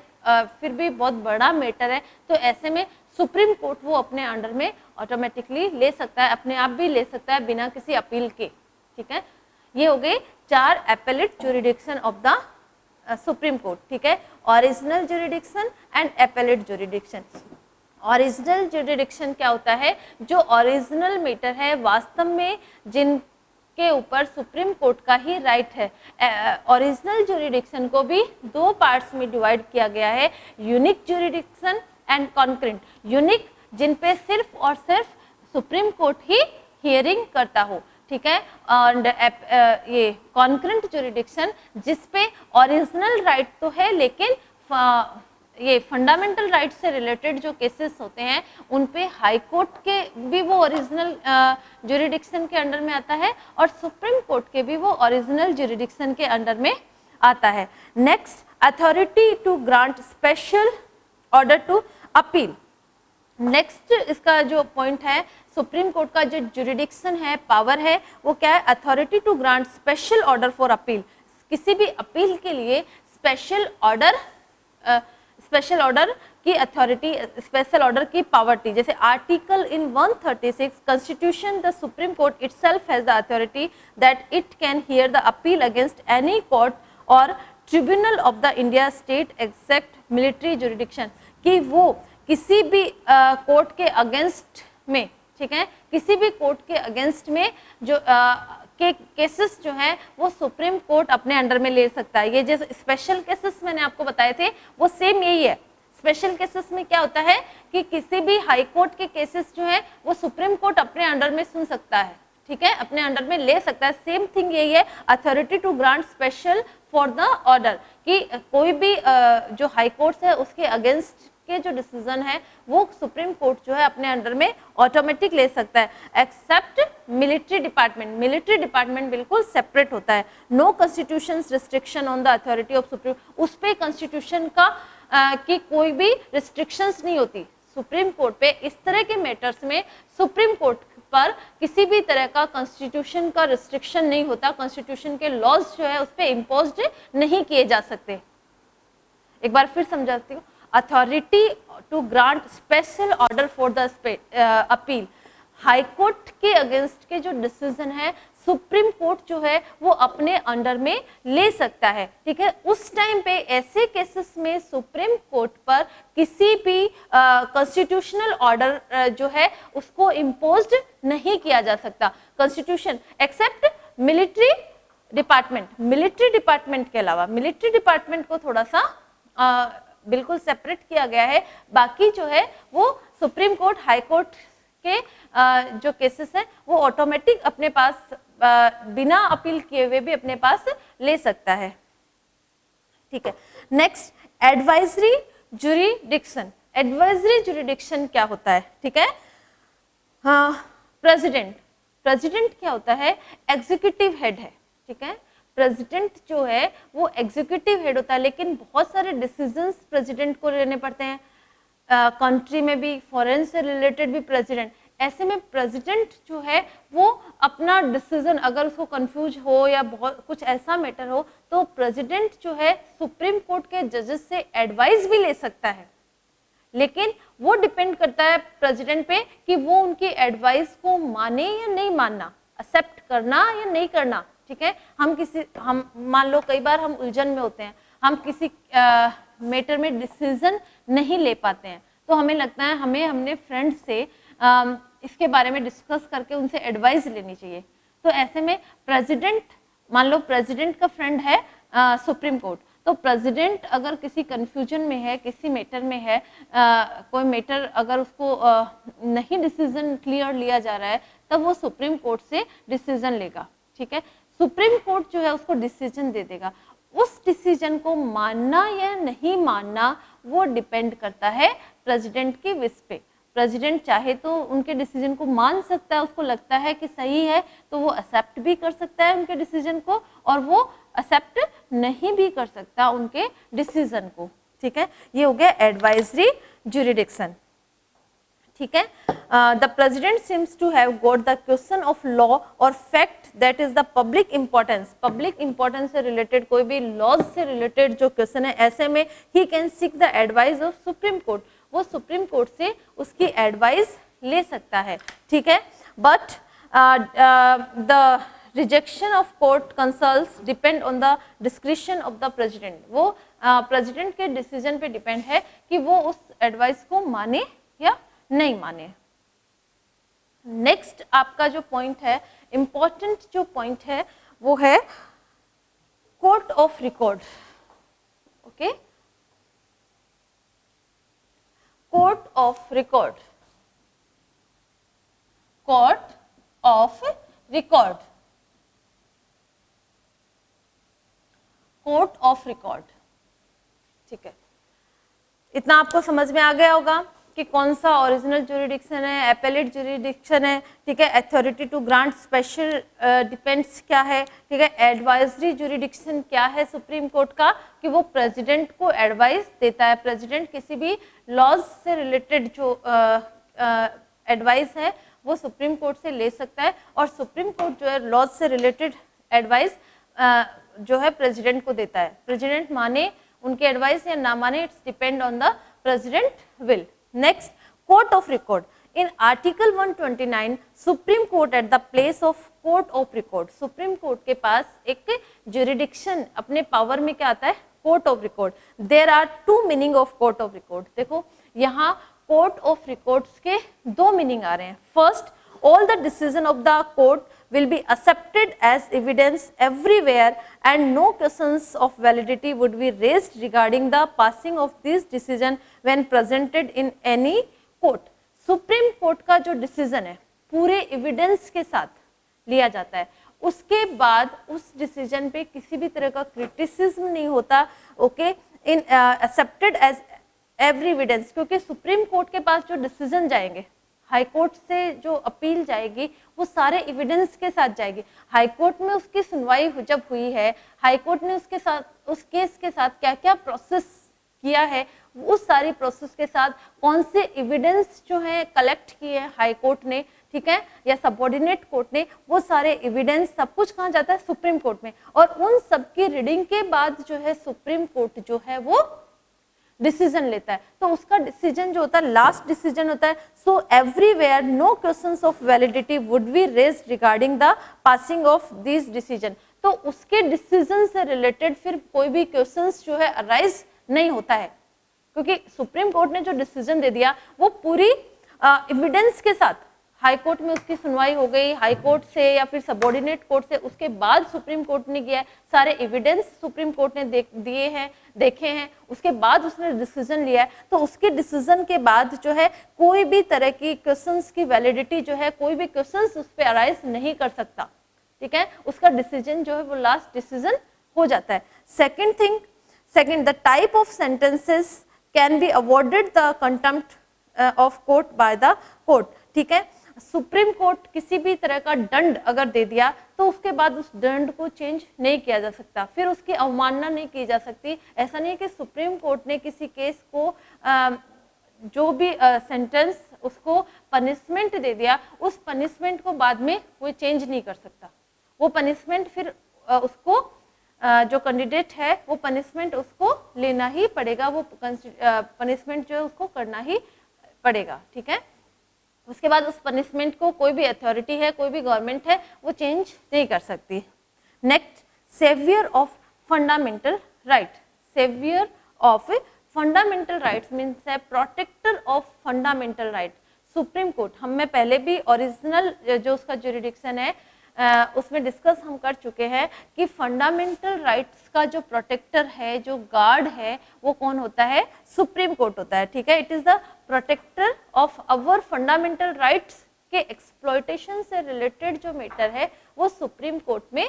फिर भी बहुत बड़ा मैटर है, तो ऐसे में सुप्रीम कोर्ट वो अपने अंडर में ऑटोमेटिकली ले सकता है, अपने आप भी ले सकता है बिना किसी अपील के, ठीक है। ये हो गए 4 appellate jurisdiction of the supreme court, ठीक है, original jurisdiction and appellate jurisdiction. Original jurisdiction क्या होता है, जो ओरिजिनल मैटर है वास्तव में जिनके ऊपर सुप्रीम कोर्ट का ही राइट है। ओरिजिनल ज्यूरिडिक्शन को भी 2 पार्ट्स में डिवाइड किया गया है, unique jurisdiction and concurrent. Unique जिन पे सिर्फ और सिर्फ सुप्रीम कोर्ट ही हियरिंग करता हो, ठीक है, और ये कॉन्करेंट ज्यूरिडिक्शन जिस पे ओरिजिनल राइट तो है लेकिन ये फंडामेंटल राइट से रिलेटेड जो केसेस होते हैं उन पे हाई कोर्ट के भी वो ओरिजिनल ज्यूरिडिक्शन के अंडर में आता है और सुप्रीम कोर्ट के भी वो ओरिजिनल ज्यूरिडिक्शन के अंडर में आता है। Next, authority to grant special order to appeal. Next इसका जो पॉइंट है, सुप्रीम कोर्ट का जो ज्यूरिडिक्शन है, पावर है, वो क्या है, authority to grant special order for appeal. किसी भी अपील के लिए स्पेशल ऑर्डर की अथॉरिटी, स्पेशल ऑर्डर की पावर थी। जैसे article in 136 constitution, the supreme court itself has the authority that it can hear the appeal against any court और tribunal of the India state except military jurisdiction, कि वो किसी भी court के against में, ठीक है, किसी भी कोर्ट के अगेंस्ट में जो के केसेस जो हैं वो सुप्रीम कोर्ट अपने अंडर में ले सकता है। ये जैसे स्पेशल केसेस मैंने आपको बताए थे वो सेम यही है। स्पेशल केसेस में क्या होता है कि किसी भी हाई कोर्ट के केसेस जो हैं वो सुप्रीम कोर्ट अपने अंडर में सुन सकता है, ठीक है, अपने अंडर में ले सकता है। सेम थिंग यही है, authority to grant special for the order, कि कोई भी जो हाई कोर्ट है उसके अगेंस्ट के जो डिसीजन है वो सुप्रीम कोर्ट जो है अपने अंडर में ऑटोमेटिक ले सकता है, except military department. Military department बिल्कुल सेपरेट होता है। No constitution restriction on the authority of supreme, उस पे कॉन्स्टिट्यूशन का की कोई भी रिस्ट्रिक्शंस नहीं होती सुप्रीम कोर्ट पे। इस तरह के मैटर्स में सुप्रीम कोर्ट पर किसी भी तरह का कॉन्स्टिट्यूशन का रिस्ट्रिक्शन नहीं होता, कॉन्स्टिट्यूशन के लॉज जो है उस पे इम्पोज्ड नहीं किए जा सकते। एक बार फिर समझाती हूँ, authority to grant special order for the appeal, high court के अगेंस्ट के जो डिसीजन है सुप्रीम कोर्ट जो है वो अपने अंडर में ले सकता है, ठीक है। उस टाइम पे ऐसे केसेस में सुप्रीम कोर्ट पर किसी भी कॉन्स्टिट्यूशनल ऑर्डर जो है उसको इम्पोज्ड नहीं किया जा सकता। कॉन्स्टिट्यूशन एक्सेप्ट मिलिट्री डिपार्टमेंट के अलावा मिलिट्री डिपार्टमेंट को थोड़ा सा बिल्कुल सेपरेट किया गया है, बाकी जो है वो सुप्रीम कोर्ट, हाई कोर्ट के जो केसेस हैं वो ऑटोमेटिक अपने पास बिना अपील किए हुए भी अपने पास ले सकता है, ठीक है। Next, advisory jurisdiction. Advisory jurisdiction क्या होता है, ठीक है। हाँ, प्रेसिडेंट क्या होता है, एग्जीक्यूटिव हेड है, ठीक है। प्रेसिडेंट जो है वो एग्जीक्यूटिव हेड होता है, लेकिन बहुत सारे डिसीजंस प्रेसिडेंट को लेने पड़ते हैं, कंट्री में भी, फॉरेन से रिलेटेड भी प्रेसिडेंट। ऐसे में प्रेसिडेंट जो है वो अपना डिसीजन, अगर उसको कंफ्यूज हो या बहुत कुछ ऐसा मैटर हो, तो प्रेसिडेंट जो है सुप्रीम कोर्ट के जजेस से एडवाइस भी ले सकता है, लेकिन वो डिपेंड करता है प्रेसिडेंट पे कि वो उनकी एडवाइस को माने या नहीं मानना, एक्सेप्ट करना या नहीं करना, ठीक है। हम मान लो कई बार हम उलझन में होते हैं, हम किसी मैटर में डिसीजन नहीं ले पाते हैं, तो हमें लगता है हमें अपने फ्रेंड से इसके बारे में डिस्कस करके उनसे एडवाइस लेनी चाहिए। तो ऐसे में प्रेसिडेंट, मान लो प्रेसिडेंट का फ्रेंड है सुप्रीम कोर्ट, तो प्रेसिडेंट अगर किसी कंफ्यूजन में है, किसी मैटर में है, कोई मैटर अगर उसको नहीं डिसीजन क्लियर लिया जा रहा है, तब वो सुप्रीम कोर्ट से डिसीजन लेगा, ठीक है। सुप्रीम कोर्ट जो है उसको डिसीजन दे देगा, उस डिसीजन को मानना या नहीं मानना वो डिपेंड करता है प्रेसिडेंट की विश पे। प्रेसिडेंट चाहे तो उनके डिसीजन को मान सकता है, उसको लगता है कि सही है तो वो एक्सेप्ट भी कर सकता है उनके डिसीजन को, और वो एक्सेप्ट नहीं भी कर सकता उनके डिसीजन को, ठीक है। ये हो गया एडवाइजरी ज्यूरिडिक्शन, ठीक है। The president seems to have got the question of law और fact that is the public importance. Public importance से रिलेटेड कोई भी लॉज से रिलेटेड जो क्वेश्चन है, ऐसे में ही can seek the advice of supreme court, वो सुप्रीम कोर्ट से उसकी एडवाइस ले सकता है, ठीक है। But the rejection of court counsels depend on the discretion of the president. वो प्रेसिडेंट के डिसीजन पे डिपेंड है कि वो उस एडवाइस को माने या नहीं माने। नेक्स्ट आपका जो पॉइंट है, इंपॉर्टेंट जो पॉइंट है, वो है court of record, okay. Court of record, court of record, court of record, ठीक है। इतना आपको समझ में आ गया होगा कि कौन सा ओरिजिनल ज्यूरिडिक्शन है, एपेलेट ज्यूरिडिक्शन है, ठीक है। Authority to grant special defence क्या है, ठीक है। एडवाइजरी ज्यूरिडिक्शन क्या है सुप्रीम कोर्ट का, कि वो प्रेसिडेंट को एडवाइस देता है। प्रेसिडेंट किसी भी लॉज से रिलेटेड जो एडवाइस है वो सुप्रीम कोर्ट से ले सकता है, और सुप्रीम कोर्ट जो है लॉज से रिलेटेड एडवाइस जो है प्रेसिडेंट को देता है। प्रेसिडेंट माने उनकी एडवाइस या ना माने, it's depend on the president will. Next, court of record. In Article 129, Supreme Court at the place of court of record. Supreme Court के पास एक jurisdiction अपने पावर में क्या आता है, court of record. There are two meaning of court of record. देखो यहाँ court of records के दो meaning आ रहे हैं. First, all the decision of the court will be accepted as evidence everywhere and no questions of validity would be raised regarding the passing of this decision when presented in any court. Supreme court का जो decision है पूरे evidence के साथ लिया जाता है, उसके बाद उस डिसीजन पे किसी भी तरह का क्रिटिसिज्म नहीं होता, ओके, इन एक्सेप्टेड एज एवरी एविडेंस, क्योंकि सुप्रीम कोर्ट के पास जो डिसीजन जाएंगे, हाई कोर्ट से जो अपील जाएगी वो सारे एविडेंस के साथ जाएगी। हाई कोर्ट में उसकी सुनवाई जब हुई है, हाई कोर्ट ने उसके साथ उस केस के साथ क्या क्या प्रोसेस किया है, उस सारी प्रोसेस के साथ कौन से एविडेंस जो है कलेक्ट किए हैं हाई कोर्ट ने, ठीक है, या सबऑर्डिनेट कोर्ट ने, वो सारे एविडेंस सब कुछ कहाँ जाता है, सुप्रीम कोर्ट में। और उन सब की रीडिंग के बाद जो है सुप्रीम कोर्ट जो है वो डिसीजन लेता है। तो उसका डिसीजन जो होता है लास्ट डिसीजन होता है। So everywhere no questions of validity would be raised regarding the passing of this decision. तो उसके डिसीजन से रिलेटेड फिर कोई भी क्वेश्चंस जो है अराइज नहीं होता है, क्योंकि सुप्रीम कोर्ट ने जो डिसीजन दे दिया वो पूरी एविडेंस के साथ हाई कोर्ट में उसकी सुनवाई हो गई, हाई कोर्ट से या फिर सबऑर्डिनेट कोर्ट से, उसके बाद सुप्रीम कोर्ट ने किया है, सारे एविडेंस सुप्रीम कोर्ट ने दिए हैं, देखे हैं, उसके बाद उसने डिसीजन लिया है, तो उसके डिसीजन के बाद जो है कोई भी तरह की क्वेश्चंस की वैलिडिटी जो है, कोई भी क्वेश्चंस उस पर अराइज नहीं कर सकता, ठीक है, उसका डिसीजन जो है वो लास्ट डिसीजन हो जाता है। Second thing, second, the type of sentences can be awarded the contempt of court by the court, ठीक है, सुप्रीम कोर्ट किसी भी तरह का दंड अगर दे दिया तो उसके बाद उस दंड को चेंज नहीं किया जा सकता, फिर उसकी अवमानना नहीं की जा सकती। ऐसा नहीं है कि सुप्रीम कोर्ट ने किसी केस को जो भी सेंटेंस उसको पनिशमेंट दे दिया, उस पनिशमेंट को बाद में कोई चेंज नहीं कर सकता, वो पनिशमेंट फिर उसको जो कैंडिडेट है वो पनिशमेंट उसको लेना ही पड़ेगा, वो पनिशमेंट जो है उसको करना ही पड़ेगा, ठीक है। उसके बाद उस पनिशमेंट को कोई भी अथॉरिटी है, कोई भी गवर्नमेंट है, वो चेंज नहीं कर सकती। Next, saviour of fundamental right, saviour of fundamental rights means है protector of fundamental right. Supreme court, हमें पहले भी ओरिजिनल जो उसका ज्यूरिडिक्शन है उसमें डिस्कस हम कर चुके हैं कि फंडामेंटल राइट्स का जो प्रोटेक्टर है, जो गार्ड है, वो कौन होता है? सुप्रीम कोर्ट होता है, ठीक है। It is the protector of our fundamental rights के एक्सप्लॉयटेशन से रिलेटेड जो मैटर है वो सुप्रीम कोर्ट में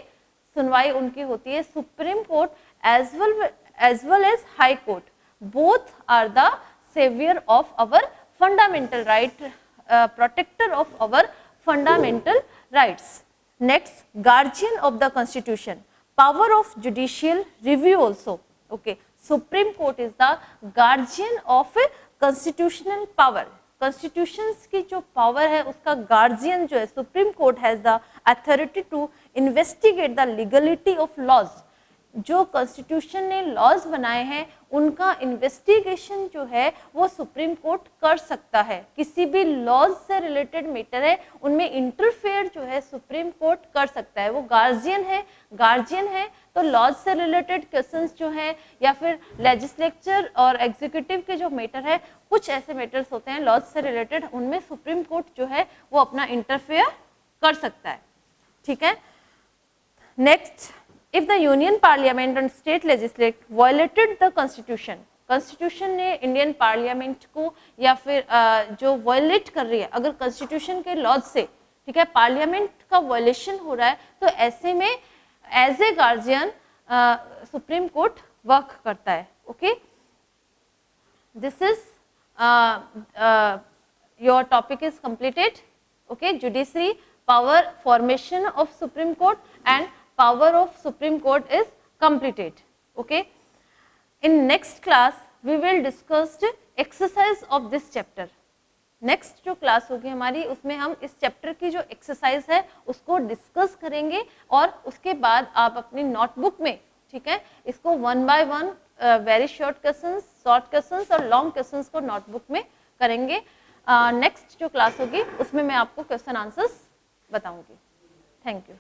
सुनवाई उनकी होती है। Supreme court as well as high court both are the saviour of our fundamental right, protector of our fundamental rights. Next, guardian of the constitution, power of judicial review also, okay. Supreme Court is the guardian of constitutional power, constitutions की जो power है उसका guardian जो है Supreme Court has the authority to investigate the legality of laws। जो constitution ने laws बनाए हैं उनका इन्वेस्टिगेशन जो है वो सुप्रीम कोर्ट कर सकता है। किसी भी लॉज से रिलेटेड मैटर है उनमें इंटरफेयर जो है सुप्रीम कोर्ट कर सकता है। वो गार्जियन है तो लॉज से रिलेटेड क्वेश्चंस जो है या फिर लेजिस्लेचर और एग्जीक्यूटिव के जो मैटर है, कुछ ऐसे मैटर्स होते हैं लॉज से रिलेटेड, उनमें सुप्रीम कोर्ट जो है वो अपना इंटरफेयर कर सकता है, ठीक है। Next, if the union parliament and state legislature violated the constitution, constitution ने इंडियन पार्लियामेंट को या फिर जो वायलेट कर रही है, अगर कॉन्स्टिट्यूशन के लॉज से, ठीक है, पार्लियामेंट का वायलेशन हो रहा है तो ऐसे में as a guardian supreme court work करता है, okay. This is your topic is completed, okay. Judiciary power formation of supreme court and power of Supreme Court is completed, okay. In next class we will discuss exercise of this chapter। Next जो class होगी हमारी उसमें हम इस chapter की जो exercise है उसको डिस्कस करेंगे और उसके बाद आप अपनी नोटबुक में, ठीक है, इसको 1 by 1 very short questions, short questions और लॉन्ग क्वेश्चंस को नोटबुक में करेंगे। नेक्स्ट जो क्लास होगी उसमें मैं आपको क्वेश्चन आंसर्स बताऊंगी। Thank you.